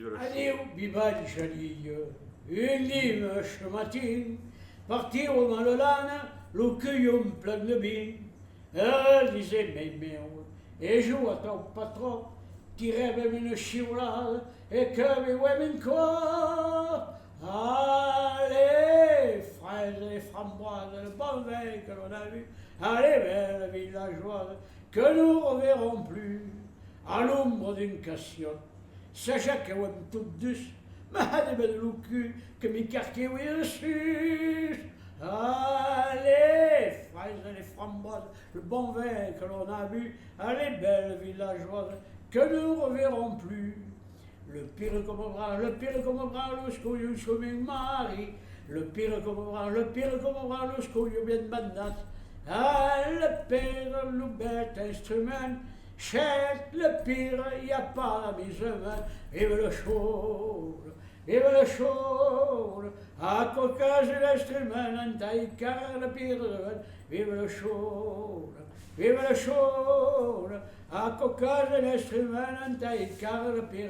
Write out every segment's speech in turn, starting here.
Vive le Adéu, viva di Chalille, une dimanche matin, partir au Malolane, le cueillon plein de bine. Elle disait mes mères, et je vois ton patron, qui rêve une chiolade, et que mes women quoi. Allez, fraises et framboises, le bon vin que l'on a vu, allez, belle villageoise, que nous reverrons plus, à l'ombre d'une cassiotte. Sachez que vous êtes toutes deux, mais allez, belle loucu, que mes quartiers oui dessus. Allez, fraises et framboises, le bon vin que l'on a bu, allez, belle villageoise, que nous reverrons plus. Le pire comme bras, le pire comme bras, le scoglio comme un mari. Le pire comme bras, le pire comme bras, le scoglio bien bandat. Ah, le pire, le bête instrument. Chèque, le pire, y a pas la mise main. Vive le chaud, vive le chaud. À cocage l'instrument, en taille car le pire, vive le chaud. Vive le chaud, à cocage l'instrument, en taille car le pire,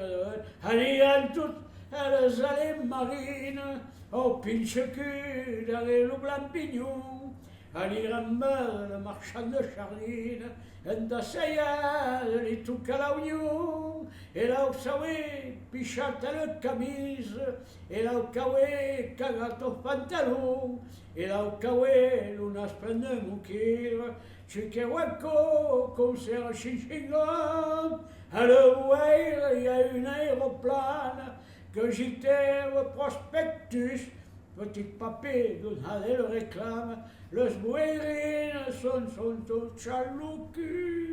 allez en toutes, elles allaient marines, au pinche cul, d'aller le blanc pignon, allez rameur, le marchand de Charline, en d'assaillade, les tout à l'oignon, et là où ça oui, pichate le camise, et là où kawé, cagato pantalon, et là où kawé, l'unas prenne moukir, Chiquehueco, concert Chinchingon, à l'ouest, il y a une aéroplane que j'étais au prospectus. Petit papé, le réclame, les bouérines sont tous chaloucus.